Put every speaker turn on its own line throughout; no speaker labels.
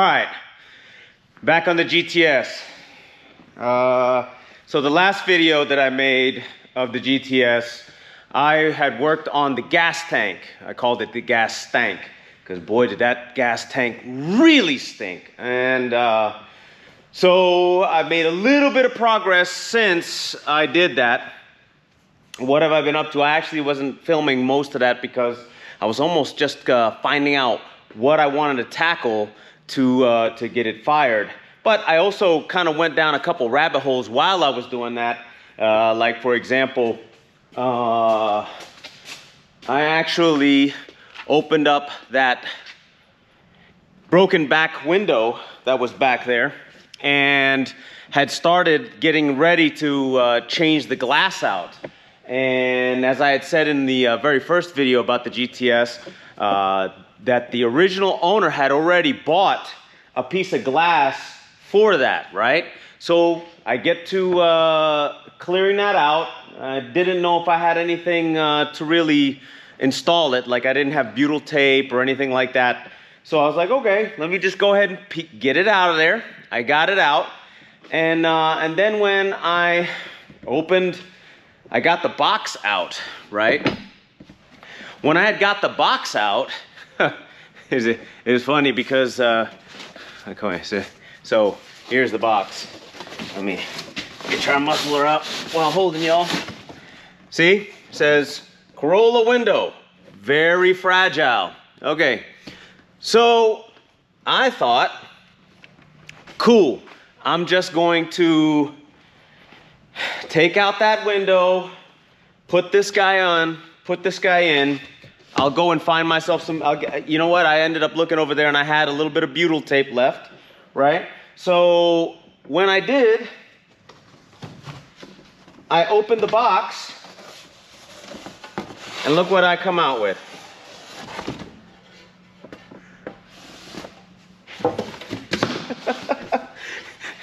right, back on the GTS. So the last video that I made of the GTS, I had worked on the gas tank. I called it the gas stank, because boy did that gas tank really stink. And so I made a little bit of progress since I did that. What have I been up to? I actually wasn't filming most of that because I was almost just finding out what I wanted to tackle to get it fired. But I also kind of went down a couple rabbit holes while I was doing that. Like for example, I actually opened up that broken back window that was back there and had started getting ready to change the glass out. And as I had said in the very first video about the GTS, that the original owner had already bought a piece of glass for that, right? So I get to clearing that out. I didn't know if I had anything to really install it, like I didn't have butyl tape or anything like that. So I was like, okay, let me just go ahead and get it out of there. I got it out, and then when I got the box out, right? When I had got the box out, it was funny because, so here's the box. Let me try to muscle her up while holding y'all. See, it says Corolla window, very fragile. Okay, so I thought, cool, I'm just going to take out that window, put this guy on, put this guy in. I'll go and find myself some, you know what? I ended up looking over there and I had a little bit of butyl tape left, right? So when I did, I opened the box and look what I come out with.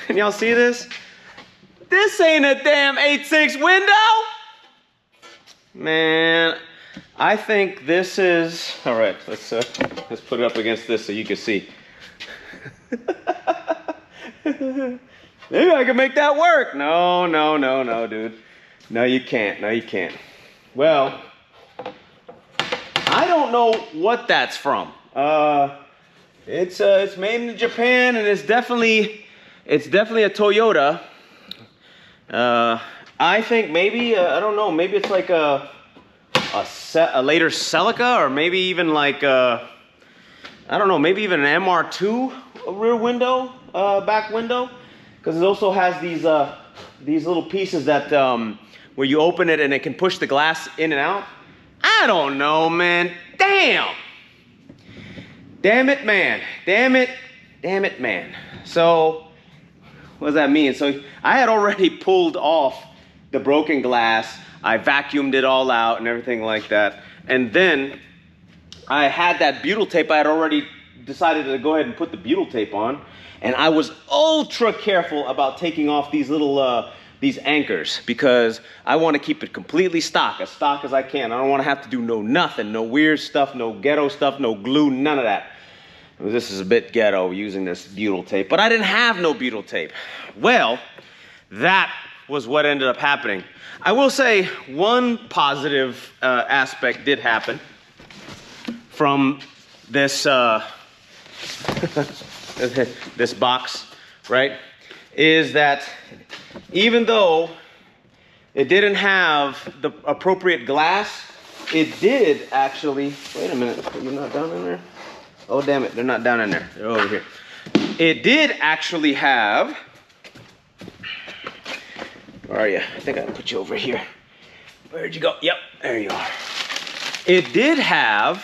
Can y'all see this? This ain't a damn 86 window! Man, I think this is, all right, let's put it up against this so you can see. Maybe I can make that work. No, dude. No, you can't, no, you can't. Well, I don't know what that's from. It's made in Japan and it's definitely a Toyota. I think maybe, I don't know, maybe it's like a later Celica, or maybe even like, I don't know, maybe even an MR2 rear window, back window. Because it also has these little pieces that, where you open it and it can push the glass in and out. I don't know, man. Damn! Damn it, man. Damn it, man. So, what does that mean? So I had already pulled off the broken glass. I vacuumed it all out and everything like that. And then I had that butyl tape. I had already decided to go ahead and put the butyl tape on. And I was ultra careful about taking off these little, these anchors, because I want to keep it completely stock as I can. I don't want to have to do nothing, no weird stuff, no ghetto stuff, no glue, none of that. This is a bit ghetto using this butyl tape, but I didn't have no butyl tape. Well, that was what ended up happening. I will say one positive aspect did happen from this this box, right? Is that even though it didn't have the appropriate glass, it did actually, wait a minute, you're not down in there? Oh, damn it, they're not down in there, they're over here. It did actually have, where are you? I think I put you over here. Where'd you go? Yep, there you are. It did have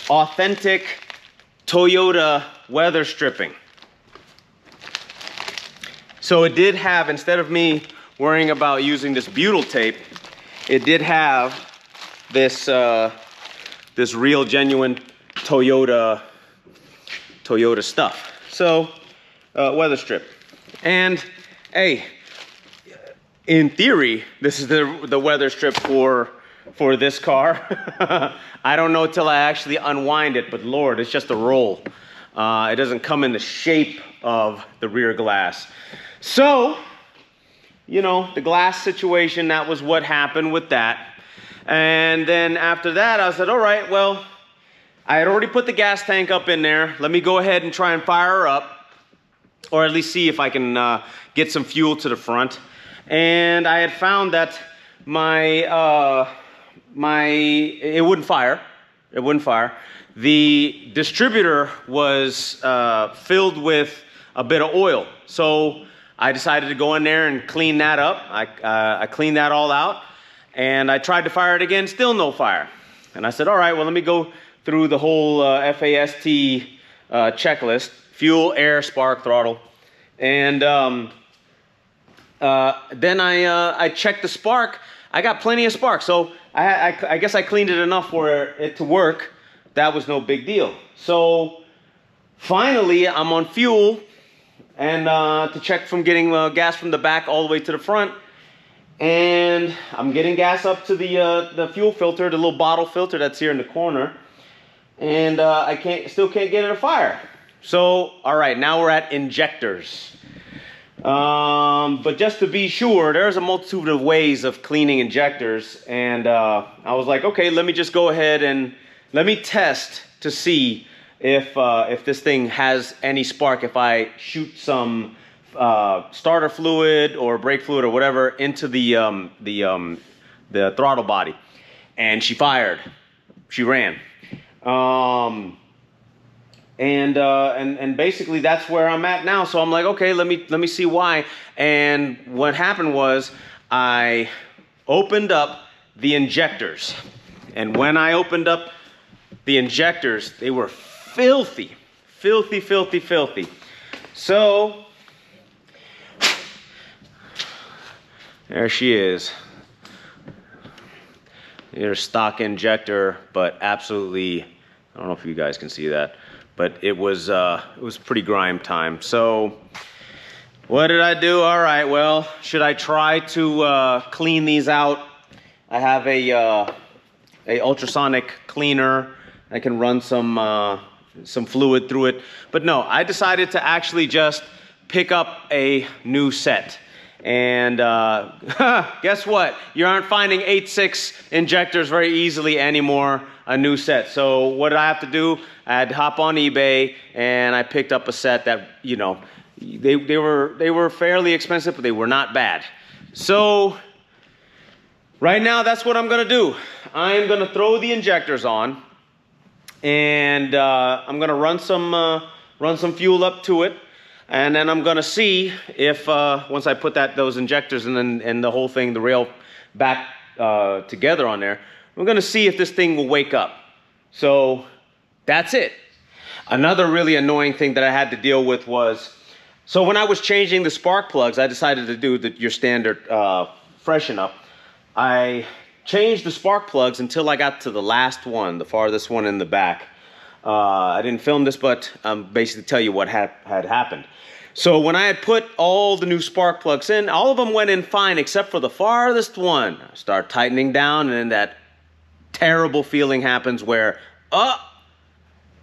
authentic Toyota weather stripping. So it did have, instead of me worrying about using this butyl tape, it did have this this real genuine Toyota stuff. So weather strip. And hey, in theory, this is the weather strip for for this car. I don't know till I actually unwind it, but Lord, it's just a roll. It doesn't come in the shape of the rear glass. So, you know, the glass situation, that was what happened with that. And then after that, I said, all right, well, I had already put the gas tank up in there. Let me go ahead and try and fire her up, or at least see if I can get some fuel to the front. And I had found that it wouldn't fire. It wouldn't fire. The distributor was filled with a bit of oil. So I decided to go in there and clean that up. I cleaned that all out, and I tried to fire it again, still no fire. And I said, all right, well, let me go through the whole FAST checklist: fuel, air, spark, throttle. And then I checked the spark. I got plenty of spark, so I guess I cleaned it enough for it to work. That was no big deal. So finally, I'm on fuel, and to check from getting gas from the back all the way to the front. And I'm getting gas up to the fuel filter, the little bottle filter that's here in the corner. And I still can't get it afire. So, all right, now we're at injectors. But just to be sure, there's a multitude of ways of cleaning injectors. And I was like, okay, let me just go ahead and let me test to see if this thing has any spark, if I shoot some starter fluid or brake fluid or whatever into the throttle body. And she fired. She ran. And basically that's where I'm at now. So I'm like, okay, let me see why. And what happened was I opened up the injectors. And when I opened up the injectors, they were filthy. Filthy, filthy, filthy. So there she is. Here's stock injector, but absolutely, I don't know if you guys can see that, but it was pretty grime time. So what did I do? All right, well, should I try to clean these out? I have a ultrasonic cleaner. I can run some fluid through it. But no, I decided to actually just pick up a new set. And guess what? You aren't finding 86 injectors very easily anymore, a new set. So what did I have to do? I had to hop on eBay, and I picked up a set that, you know, they were fairly expensive, but they were not bad. So right now, that's what I'm gonna do. I'm gonna throw the injectors on, and I'm gonna run some fuel up to it. And then I'm gonna see if once I put those injectors and the whole thing, the rail back together on there, I'm gonna see if this thing will wake up. So that's it. Another really annoying thing that I had to deal with was, so when I was changing the spark plugs, I decided to do your standard freshen up. I changed the spark plugs until I got to the last one, the farthest one in the back. I didn't film this, but basically tell you what had happened. So when I had put all the new spark plugs in, all of them went in fine except for the farthest one. I start tightening down, and then that terrible feeling happens where,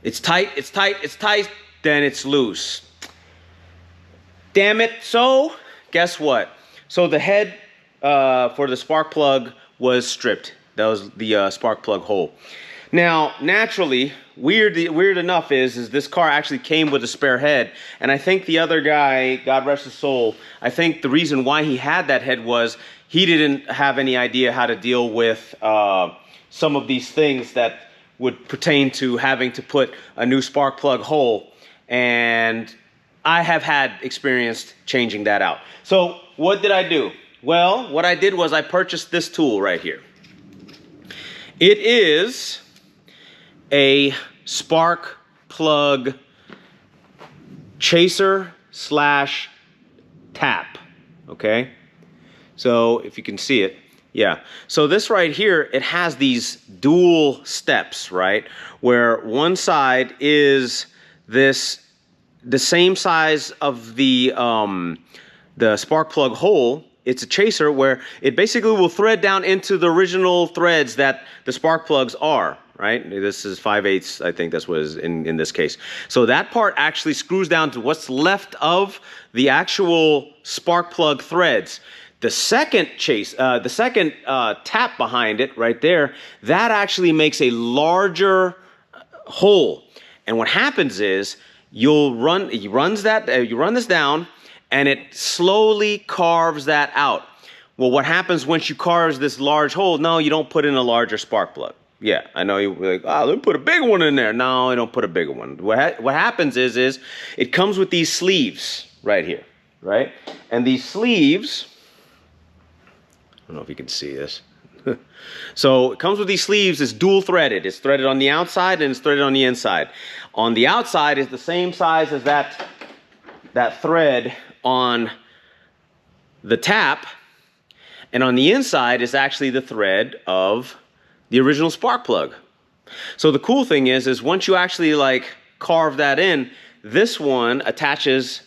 it's tight, it's tight, it's tight, then it's loose. Damn it. So guess what? So the head for the spark plug was stripped. That was the spark plug hole. Now, naturally, weird enough is this car actually came with a spare head, and I think the other guy, God rest his soul, I think the reason why he had that head was he didn't have any idea how to deal with some of these things that would pertain to having to put a new spark plug hole, and I have had experience changing that out. So what did I do? Well, what I did was I purchased this tool right here. It is a spark plug chaser / tap, okay? So if you can see it, yeah. So this right here, it has these dual steps, right? Where one side is the same size of the spark plug hole, it's a chaser where it basically will thread down into the original threads that the spark plugs are, right? This is 5/8, I think that's what is in this case. So that part actually screws down to what's left of the actual spark plug threads. The second tap behind it right there, that actually makes a larger hole. And what happens is you run this down, and it slowly carves that out. Well, what happens once you carve this large hole? No, you don't put in a larger spark plug. Yeah, I know you're like, oh, let me put a bigger one in there. No, I don't put a bigger one. What happens is it comes with these sleeves right here, right? And these sleeves, I don't know if you can see this. So it comes with these sleeves. It's dual threaded. It's threaded on the outside and it's threaded on the inside. On the outside is the same size as that thread on the tap, and on the inside is actually the thread of the original spark plug. So the cool thing is once you actually like carve that in, this one attaches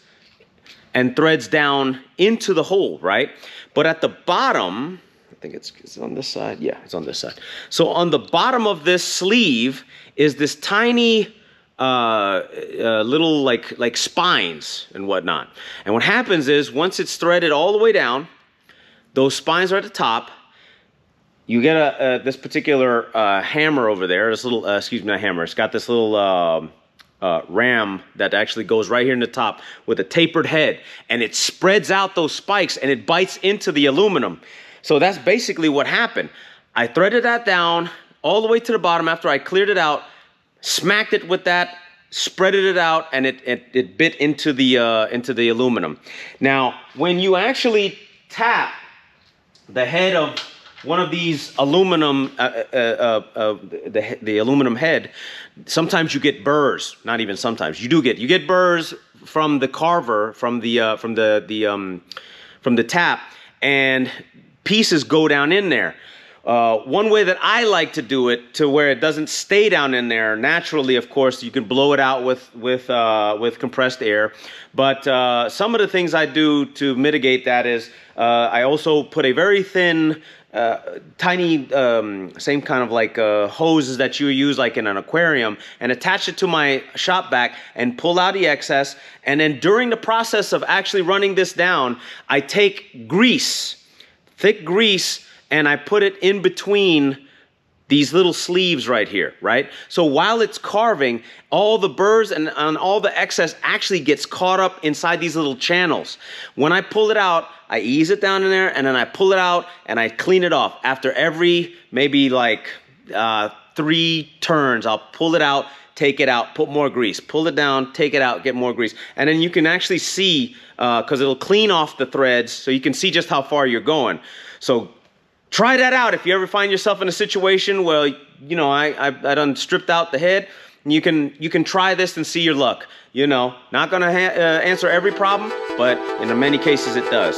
and threads down into the hole, right? But at the bottom, I think it's on this side. Yeah, it's on this side. So on the bottom of this sleeve is this tiny little like spines and whatnot. And what happens is once it's threaded all the way down, those spines are at the top. You get this particular hammer over there. This little, excuse me, not hammer. It's got this little ram that actually goes right here in the top with a tapered head, and it spreads out those spikes and it bites into the aluminum. So that's basically what happened. I threaded that down all the way to the bottom after I cleared it out, smacked it with that, spreaded it out, and it bit into the aluminum. Now, when you actually tap the head of one of these aluminum, the aluminum head, sometimes you get burrs. Not even sometimes. You get burrs from the carver, from the tap, and pieces go down in there. One way that I like to do it to where it doesn't stay down in there naturally, of course, you can blow it out with compressed air. But some of the things I do to mitigate that is I also put a very thin, tiny, same kind of like hoses that you use like in an aquarium, and attach it to my shop vac and pull out the excess. And then during the process of actually running this down, I take grease, thick grease, and I put it in between these little sleeves right here, right? So while it's carving, all the burrs and all the excess actually gets caught up inside these little channels. When I pull it out, I ease it down in there, and then I pull it out and I clean it off. After every maybe like 3 turns, I'll pull it out, take it out, put more grease, pull it down, take it out, get more grease. And then you can actually see, because it'll clean off the threads, so you can see just how far you're going. So try that out if you ever find yourself in a situation where, you know, I done stripped out the head. You can try this and see your luck. You know, not gonna answer every problem, but in many cases it does.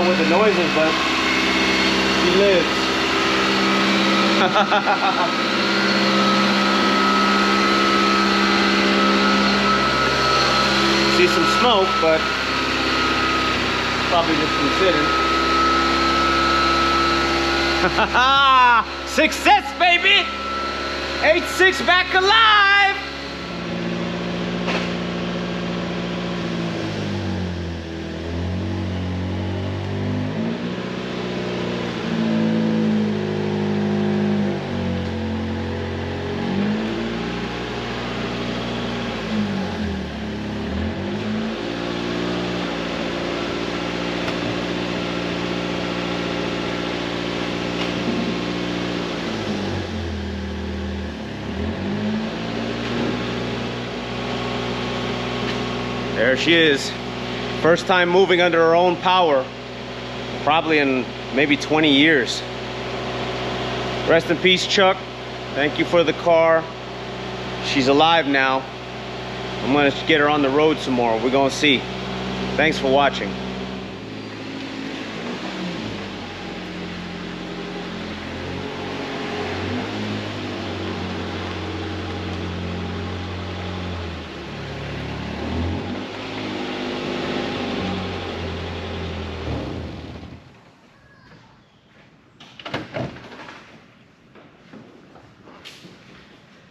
out with the noises, but she lives. See some smoke, but probably just from sitting. Success, baby! 86 back alive! There she is. First time moving under her own power, probably in maybe 20 years. Rest in peace, Chuck. Thank you for the car. She's alive now. I'm gonna get her on the road some more. We're gonna see. Thanks for watching.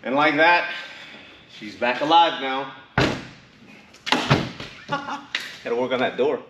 And like that, she's back alive now. Gotta work on that door.